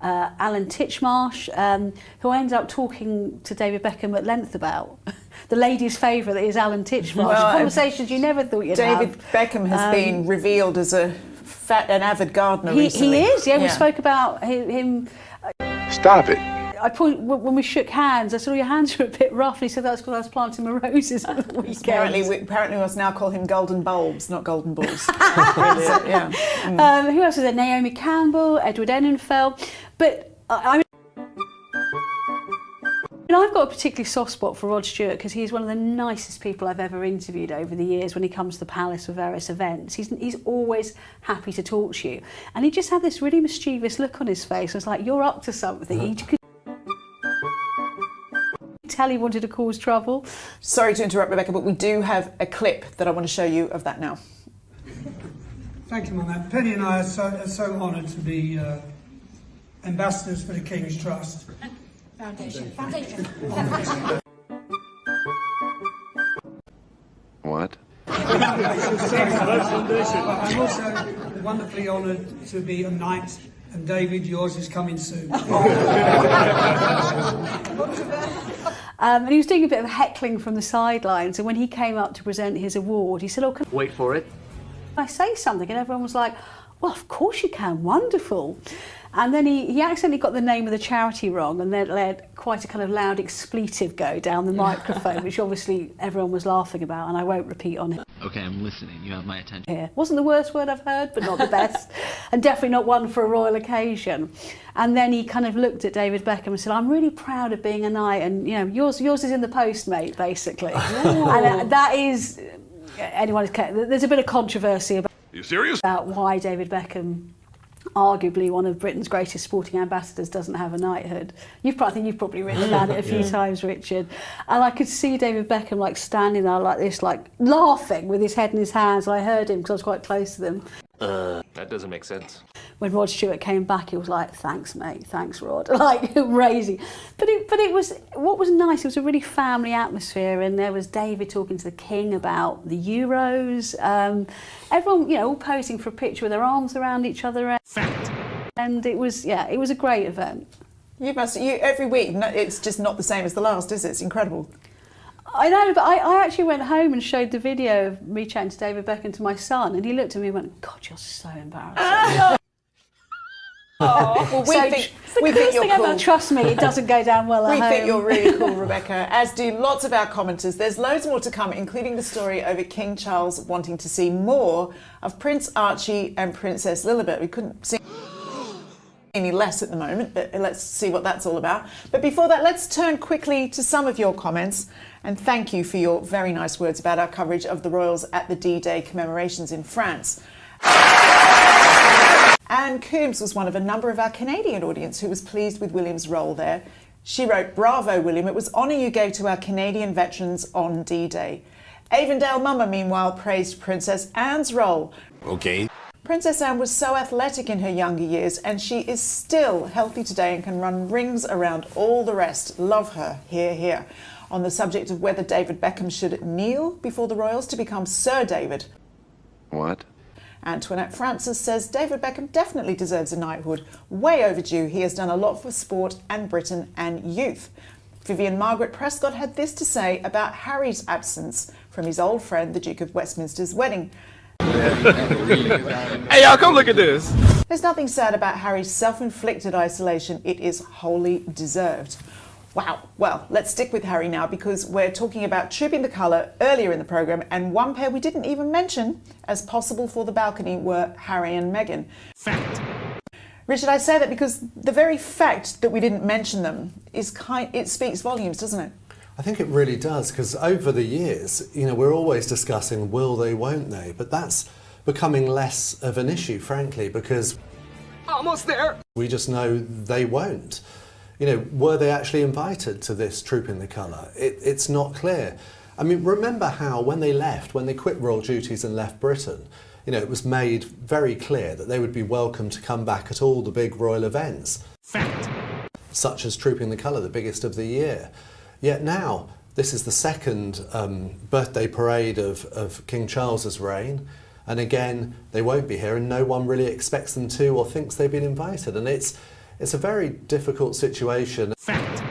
Alan Titchmarsh, who I ended up talking to David Beckham at length about. The ladies' favourite that is Alan Titchmarsh. Well, conversations you never thought you'd have. David Beckham has been revealed as an avid gardener recently. He is, yeah. We spoke about him. Stop it. When we shook hands, I said, your hands are a bit rough. And he said, that's because I was planting my roses at the weekend. Apparently we must now call him golden bulbs, not golden balls. Who else is there? Naomi Campbell, Edward Enninfeld. But I've got a particularly soft spot for Rod Stewart because he's one of the nicest people I've ever interviewed over the years when he comes to the Palace for various events. He's always happy to talk to you. And he just had this really mischievous look on his face. It's like, you're up to something. He could tell he wanted to cause trouble. Sorry to interrupt, Rebecca, but we do have a clip that I want to show you of that now. Thank you, Mum. Penny and I are so honoured to be ambassadors for the King's Trust. Foundation. What? I'm also wonderfully honoured to be a knight, and David, yours is coming soon. And he was doing a bit of heckling from the sidelines, and when he came up to present his award, he said, "Oh, can wait for it. I say something?" And everyone was like, "Well, of course you can, wonderful." And then he accidentally got the name of the charity wrong, and then let quite a kind of loud expletive go down the microphone, which obviously everyone was laughing about, and I won't repeat on it. Okay, I'm listening. You have my attention. Here. Wasn't the worst word I've heard, but not the best, and definitely not one for a royal occasion. And then he kind of looked at David Beckham and said, "I'm really proud of being a knight, and yours is in the post, mate," basically. And that is, there's a bit of controversy about. Are you serious? About why David Beckham, arguably one of Britain's greatest sporting ambassadors, doesn't have a knighthood. I think you've probably written about it a few times, Richard. And I could see David Beckham like standing there like this, like laughing with his head in his hands. I heard him because I was quite close to them. That doesn't make sense. When Rod Stewart came back, he was like, "Thanks, mate. Thanks, Rod." Like, raising. But it was, what was nice, it was a really family atmosphere, and there was David talking to the King about the Euros. Everyone, all posing for a picture with their arms around each other. Fact. And it was a great event. Every week, it's just not the same as the last, is it? It's incredible. I know, but I actually went home and showed the video of me chatting to David Beckham to my son, and he looked at me and went, "God, you're so embarrassing." Well, we think you're cool. Trust me, it doesn't go down well at home. We think you're really cool, Rebecca, as do lots of our commenters. There's loads more to come, including the story over King Charles wanting to see more of Prince Archie and Princess Lilibet. We couldn't see any less at the moment, but let's see what that's all about. But before that, let's turn quickly to some of your comments, and thank you for your very nice words about our coverage of the royals at the D-Day commemorations in France. Anne Coombs was one of a number of our Canadian audience who was pleased with William's role there. She wrote, "Bravo, William, it was honour you gave to our Canadian veterans on D-Day." Avondale Mama, meanwhile, praised Princess Anne's role. Okay. Princess Anne was so athletic in her younger years, and she is still healthy today and can run rings around all the rest. Love her. Hear, hear. On the subject of whether David Beckham should kneel before the royals to become Sir David. What? Antoinette Francis says David Beckham definitely deserves a knighthood. Way overdue. He has done a lot for sport and Britain and youth. Vivian Margaret Prescott had this to say about Harry's absence from his old friend, the Duke of Westminster's wedding. Hey, y'all, come look at this. There's nothing sad about Harry's self-inflicted isolation. It is wholly deserved. Wow. Well, let's stick with Harry now, because we're talking about Trooping the Colour earlier in the programme, and one pair we didn't even mention as possible for the balcony were Harry and Meghan. Fact. Richard, I say that because the very fact that we didn't mention them it speaks volumes, doesn't it? I think it really does, because over the years, we're always discussing will they, won't they, but that's becoming less of an issue, frankly, because Almost there. we just know they won't. Were they actually invited to this Trooping the Colour? It's not clear. I mean, remember how when they quit royal duties and left Britain, it was made very clear that they would be welcome to come back at all the big royal events. Fact. Such as Trooping the Colour, the biggest of the year. Yet now, this is the second birthday parade of King Charles's reign, and again, they won't be here, and no one really expects them to or thinks they've been invited. And it's it's a very difficult situation. Fact.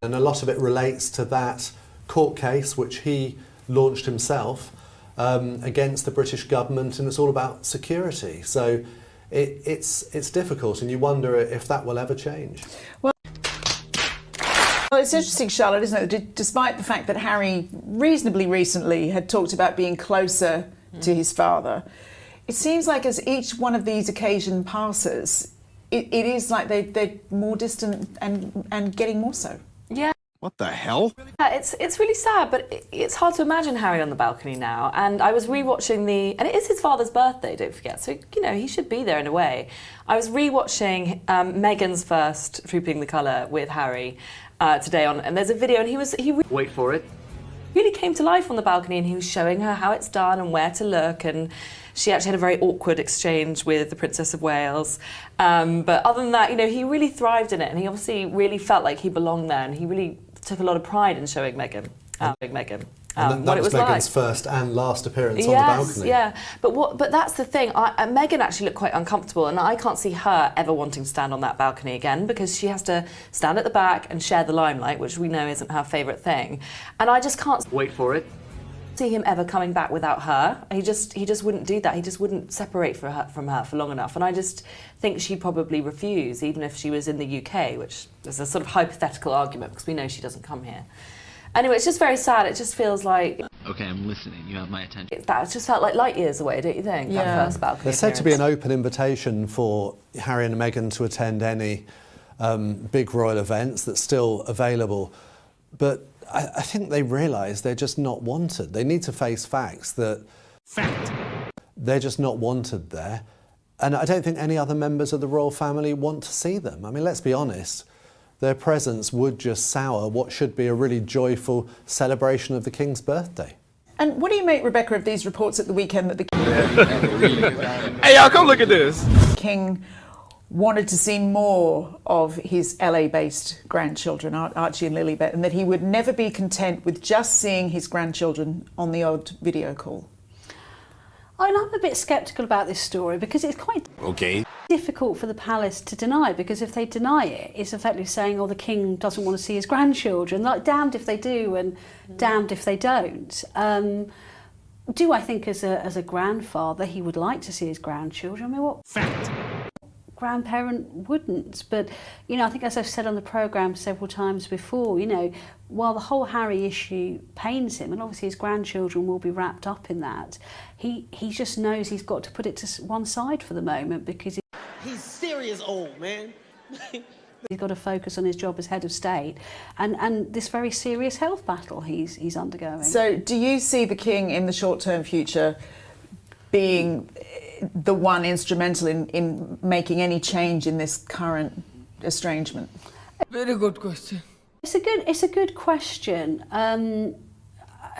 And a lot of it relates to that court case which he launched himself against the British government, and it's all about security. So it's difficult, and you wonder if that will ever change. Well, it's interesting, Charlotte, isn't it? Despite the fact that Harry reasonably recently had talked about being closer to his father, it seems like as each one of these occasions passes, it is like they're more distant and getting more so. Yeah. What the hell? Yeah, it's really sad, but it's hard to imagine Harry on the balcony now. And I was rewatching and it is his father's birthday, don't forget. So, you know, he should be there in a way. I was rewatching Meghan's first Trooping the Colour with Harry today and there's a video, and he Wait for it. really came to life on the balcony, and he was showing her how it's done and where to look, and she actually had a very awkward exchange with the Princess of Wales. But other than that, you know, he really thrived in it, and he obviously really felt like he belonged there, and he really took a lot of pride in showing Meghan. And that was Meghan's first and last appearance on the balcony. Yeah, but that's the thing. Meghan actually looked quite uncomfortable, and I can't see her ever wanting to stand on that balcony again, because she has to stand at the back and share the limelight, which we know isn't her favourite thing. And I just can't Wait for it. see him ever coming back without her. He just wouldn't do that. He just wouldn't separate from her for long enough. And I just think she'd probably refuse, even if she was in the UK, which is a sort of hypothetical argument because we know she doesn't come here. Anyway, it's just very sad. It just feels like... Okay, I'm listening. You have my attention. That just felt like light years away, don't you think? Yeah. That first balcony There's said to be an appearance. open invitation for Harry and Meghan to attend any big royal events that's still available. But I think they realise they're just not wanted. They need to face facts that... Fact. They're just not wanted there. And I don't think any other members of the royal family want to see them. I mean, let's be honest. Their presence would just sour what should be a really joyful celebration of the King's birthday. And what do you make, Rebecca, of these reports at the weekend that the Hey, y'all, come look at this. King wanted to see more of his LA-based grandchildren, Archie and Lilibet, and that he would never be content with just seeing his grandchildren on the odd video call? I'm a bit sceptical about this story because it's quite difficult for the palace to deny, because if they deny it, it's effectively saying, oh, the king doesn't want to see his grandchildren. Like, damned if they do and damned if they don't. Do I think as a grandfather he would like to see his grandchildren? I mean, what grandparent wouldn't? But, you know, I think, as I've said on the programme several times before, you know, while the whole Harry issue pains him, and obviously his grandchildren will be wrapped up in that, he just knows he's got to put it to one side for the moment, because he's serious old, man. he's got to focus on his job as head of state and this very serious health battle he's undergoing. So do you see the king in the short-term future being the one instrumental in making any change in this current estrangement? Very good question. It's a good question. I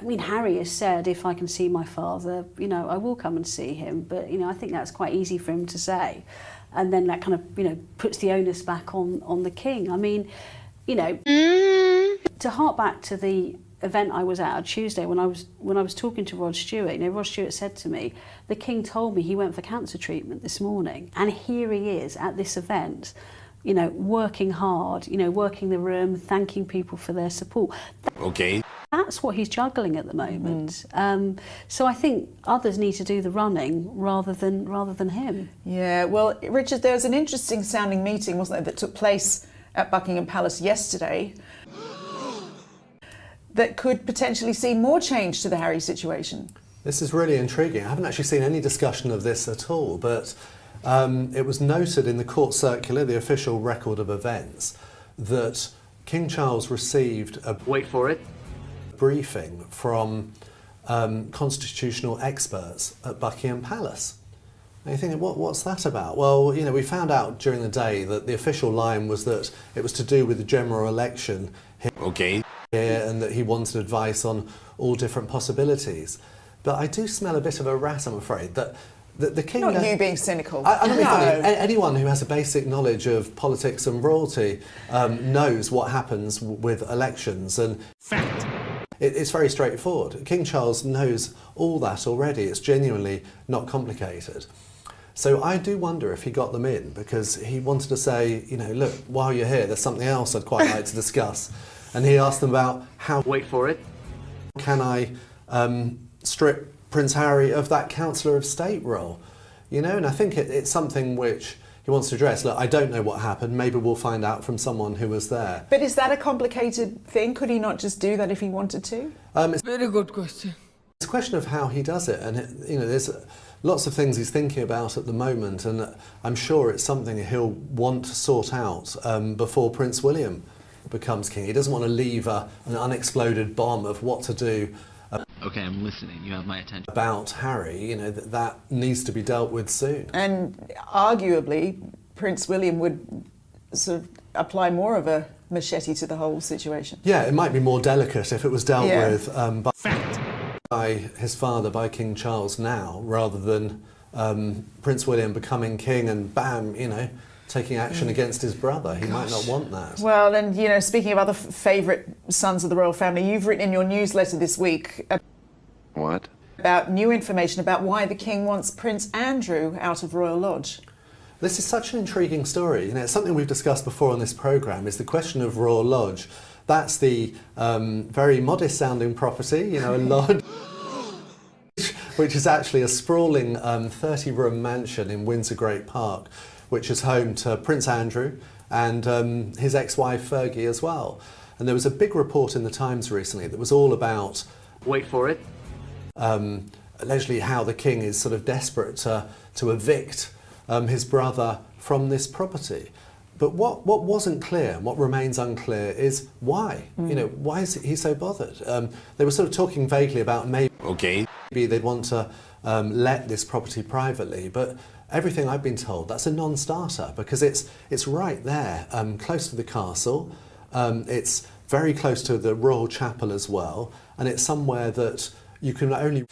mean, Harry has said, if I can see my father, you know, I will come and see him. But, you know, I think that's quite easy for him to say. And then that kind of, you know, puts the onus back on the king. I mean, you know, to hark back to the event I was at on Tuesday when I was talking to Rod Stewart, you know, Rod Stewart said to me, the king told me he went for cancer treatment this morning. And here he is at this event, you know, working hard, you know, working the room, thanking people for their support. That's what he's juggling at the moment. So I think others need to do the running rather than him. Yeah, well, Richard, there was an interesting sounding meeting, wasn't there, that took place at Buckingham Palace yesterday that could potentially see more change to the Harry situation. This is really intriguing. I haven't actually seen any discussion of this at all, but it was noted in the court circular, the official record of events, that King Charles received a briefing from constitutional experts at Buckingham Palace. And you're thinking, what's that about? Well, you know, we found out during the day that the official line was that it was to do with the general election here, and that he wanted advice on all different possibilities. But I do smell a bit of a rat, I'm afraid, that the king... Not you being cynical. I don't know. Anyone who has a basic knowledge of politics and royalty knows what happens with elections. And it's very straightforward. King Charles knows all that already. It's genuinely not complicated. So I do wonder if he got them in because he wanted to say, you know, look, while you're here, there's something else I'd quite like to discuss. And he asked them about how Wait for it. can I strip Prince Harry of that Councillor of State role? You know, and I think it's something which he wants to address. Look, I don't know what happened. Maybe we'll find out from someone who was there. But is that a complicated thing? Could he not just do that if he wanted to? It's Very good question. a question of how he does it. And, you know, there's lots of things he's thinking about at the moment. And I'm sure it's something he'll want to sort out before Prince William becomes king. He doesn't want to leave an unexploded bomb of what to do Okay, I'm listening. You have my attention. about Harry. You know, that needs to be dealt with soon. And arguably, Prince William would sort of apply more of a machete to the whole situation. Yeah, it might be more delicate if it was dealt Yeah. with by his father, by King Charles now, rather than Prince William becoming king and bam, you know, taking action against his brother. He might not want that. Well, and, you know, speaking of other favourite sons of the royal family, you've written in your newsletter this week What? about new information about why the king wants Prince Andrew out of Royal Lodge. This is such an intriguing story. You know, it's something we've discussed before on this programme, is the question of Royal Lodge. That's the very modest-sounding property, you know, a lodge, which is actually a sprawling 30-room mansion in Windsor Great Park, which is home to Prince Andrew and his ex-wife Fergie as well. And there was a big report in the Times recently that was all about Wait for it. allegedly how the king is sort of desperate to evict his brother from this property. But what wasn't clear, and what remains unclear, is why. You know, why is he so bothered? They were sort of talking vaguely about maybe they'd want to let this property privately, but everything I've been told, that's a non-starter because it's right there, close to the castle. It's very close to the royal chapel as well, and it's somewhere that you can only